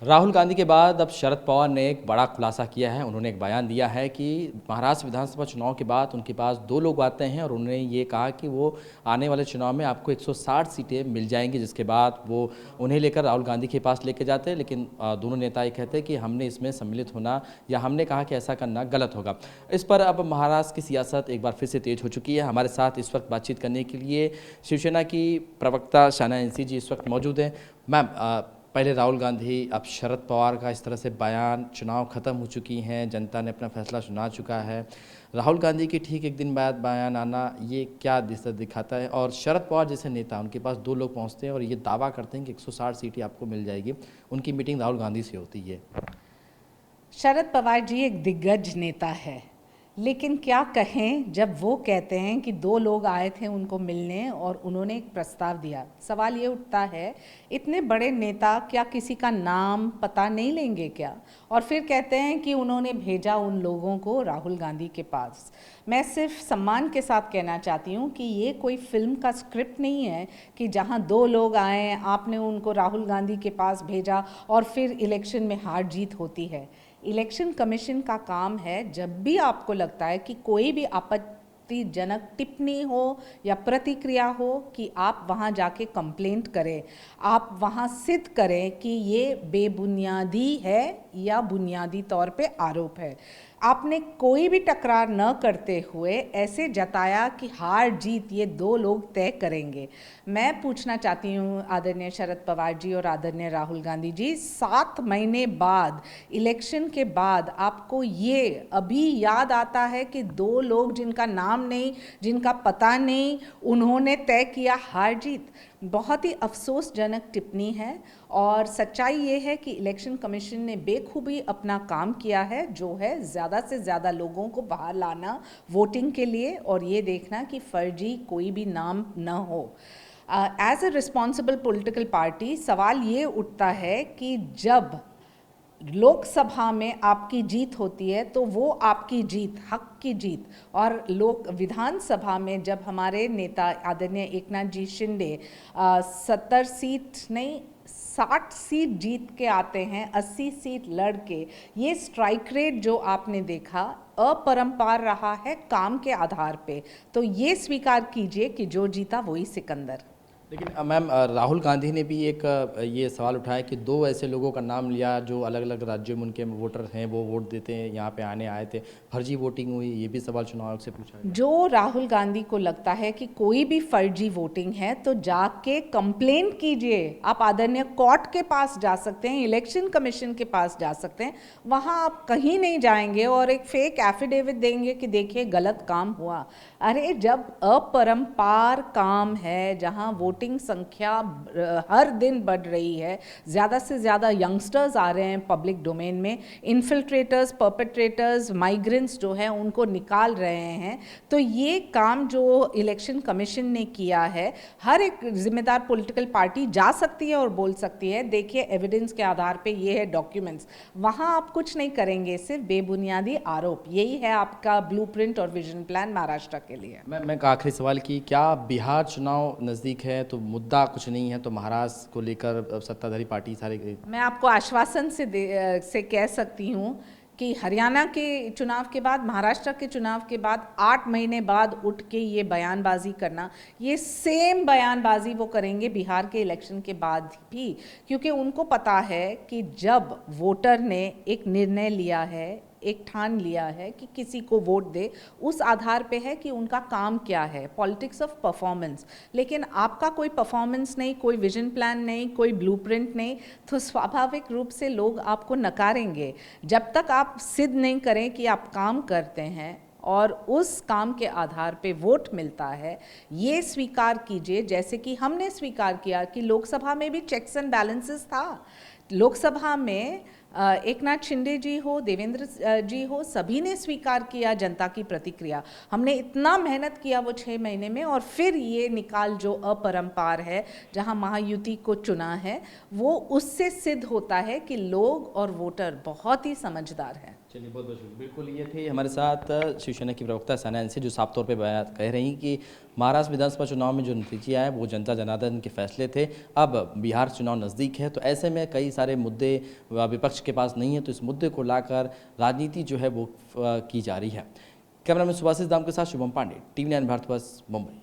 राहुल गांधी के बाद अब शरद पवार ने एक बड़ा खुलासा किया है। उन्होंने एक बयान दिया है कि महाराष्ट्र विधानसभा चुनाव के बाद उनके पास दो लोग आते हैं और उन्होंने ये कहा कि वो आने वाले चुनाव में आपको 160 सीटें मिल जाएंगी, जिसके बाद वो उन्हें लेकर राहुल गांधी के पास लेके जाते हैं। लेकिन दोनों नेता ये कहते हैं कि हमने इसमें सम्मिलित होना या हमने कहा कि ऐसा करना गलत होगा। इस पर अब महाराष्ट्र की सियासत एक बार फिर से तेज हो चुकी है। हमारे साथ इस वक्त बातचीत करने के लिए शिवसेना की प्रवक्ता शाहनाज एनसी जी इस वक्त मौजूद हैं। मैम, पहले राहुल गांधी, अब शरद पवार का इस तरह से बयान, चुनाव खत्म हो चुकी हैं, जनता ने अपना फैसला सुना चुका है। राहुल गांधी की ठीक एक दिन बाद बयान आना, ये क्या दिशा दिखाता है? और शरद पवार जैसे नेता, उनके पास दो लोग पहुंचते हैं और ये दावा करते हैं कि 160 सीटें आपको मिल जाएगी। उनकी मीटिंग राहुल गांधी से होती है। शरद पवार जी एक दिग्गज नेता है, लेकिन क्या कहें जब वो कहते हैं कि दो लोग आए थे उनको मिलने और उन्होंने एक प्रस्ताव दिया। सवाल ये उठता है, इतने बड़े नेता क्या किसी का नाम पता नहीं लेंगे क्या? और फिर कहते हैं कि उन्होंने भेजा उन लोगों को राहुल गांधी के पास। मैं सिर्फ सम्मान के साथ कहना चाहती हूँ कि ये कोई फिल्म का स्क्रिप्ट नहीं है कि जहाँ दो लोग आए, आपने उनको राहुल गांधी के पास भेजा और फिर इलेक्शन में हार जीत होती है। इलेक्शन कमीशन का काम है, जब भी आपको लगता है कि कोई भी आपत्तिजनक टिप्पणी हो या प्रतिक्रिया हो, कि आप वहाँ जाके कंप्लेंट करें, आप वहाँ सिद्ध करें कि ये बेबुनियादी है या बुनियादी तौर पे आरोप है। आपने कोई भी टकरार न करते हुए ऐसे जताया कि हार जीत ये दो लोग तय करेंगे। मैं पूछना चाहती हूँ आदरणीय शरद पवार जी और आदरणीय राहुल गांधी जी, 7 महीने बाद, इलेक्शन के बाद, आपको ये अभी याद आता है कि दो लोग जिनका नाम नहीं, जिनका पता नहीं, उन्होंने तय किया हार जीत? बहुत ही अफसोसजनक टिप्पणी है। और सच्चाई ये है कि इलेक्शन कमीशन ने बेखूबी अपना काम किया है, जो है ज़्यादा से ज़्यादा लोगों को बाहर लाना वोटिंग के लिए और ये देखना कि फर्जी कोई भी नाम न हो। As a responsible political party सवाल ये उठता है कि जब लोकसभा में आपकी जीत होती है तो वो आपकी जीत, हक की जीत, और लोक विधानसभा में जब हमारे नेता आदरणीय एकनाथ जी शिंदे 70 सीट नहीं 60 सीट जीत के आते हैं, 80 सीट लड़ के, ये स्ट्राइक रेट जो आपने देखा अपरंपार रहा है काम के आधार पे। तो ये स्वीकार कीजिए कि जो जीता वही सिकंदर। लेकिन मैम, राहुल गांधी ने भी एक ये सवाल उठाया कि दो ऐसे लोगों का नाम लिया जो अलग अलग राज्यों में उनके वोटर हैं, वो वोट देते हैं, यहाँ पे आने आए थे, फर्जी वोटिंग हुई, ये भी सवाल चुनाव आयोग से पूछा गया। जो राहुल गांधी को लगता है कि कोई भी फर्जी वोटिंग है तो जाके कंप्लेंट कीजिए। आप आदरणीय कोर्ट के पास जा सकते हैं, इलेक्शन कमीशन के पास जा सकते हैं, वहाँ आप कहीं नहीं जाएंगे और एक फेक एफिडेविट देंगे कि देखिए गलत काम हुआ। अरे जब अपरंपार काम है, जहाँ वोटिंग संख्या हर दिन बढ़ रही है, ज़्यादा से ज़्यादा यंगस्टर्स आ रहे हैं पब्लिक डोमेन में, इन्फिल्ट्रेटर्स, परपेट्रेटर्स, माइग्रेंट्स जो हैं उनको निकाल रहे हैं, तो ये काम जो इलेक्शन कमीशन ने किया है, हर एक जिम्मेदार पॉलिटिकल पार्टी जा सकती है और बोल सकती है देखिए एविडेंस के आधार पे ये है डॉक्यूमेंट्स। वहाँ आप कुछ नहीं करेंगे, सिर्फ बेबुनियादी आरोप। यही है आपका ब्लूप्रिंट और विजन प्लान महाराष्ट्र के लिए। मैं आखिरी सवाल की, क्या बिहार चुनाव नज़दीक है तो मुद्दा कुछ नहीं है, तो महाराष्ट्र को लेकर सत्ताधारी पार्टी सारे? मैं आपको आश्वासन से कह सकती हूँ कि हरियाणा के चुनाव के बाद, महाराष्ट्र के चुनाव के बाद 8 महीने बाद उठ के ये बयानबाजी करना, ये सेम बयानबाजी वो करेंगे बिहार के इलेक्शन के बाद भी, क्योंकि उनको पता है कि जब वोटर ने एक निर्णय लिया है, एक ठान लिया है कि किसी को वोट दे, उस आधार पे है कि उनका काम क्या है, पॉलिटिक्स ऑफ परफॉर्मेंस। लेकिन आपका कोई परफॉर्मेंस नहीं, कोई विजन प्लान नहीं, कोई ब्लूप्रिंट नहीं, तो स्वाभाविक रूप से लोग आपको नकारेंगे। जब तक आप सिद्ध नहीं करें कि आप काम करते हैं और उस काम के आधार पे वोट मिलता है, ये स्वीकार कीजिए, जैसे कि हमने स्वीकार किया कि लोकसभा में भी चेक्स एंड बैलेंसेस था। लोकसभा में एकनाथ शिंदे जी हो, देवेंद्र जी हो, सभी ने स्वीकार किया जनता की प्रतिक्रिया। हमने इतना मेहनत किया वो 6 महीने में, और फिर ये निकाल जो अपरंपार है, जहां महायुति को चुना है, वो उससे सिद्ध होता है कि लोग और वोटर बहुत ही समझदार हैं। चलिए बहुत बहुत शुक्रिया। बिल्कुल ये थे हमारे साथ शिवसेना की प्रवक्ता सना एनसी, जो साफ तौर पे बयान कह रही कि महाराष्ट्र विधानसभा चुनाव में जो नतीजे आए वो जनता जनार्दन के फैसले थे। अब बिहार चुनाव नज़दीक है, तो ऐसे में कई सारे मुद्दे विपक्ष के पास नहीं है, तो इस मुद्दे को लाकर राजनीति जो है वो की जा रही है। कैमरामैन सुभाषिस दाम के साथ शुभम पांडे, टीवी 9 भारत बस, मुंबई।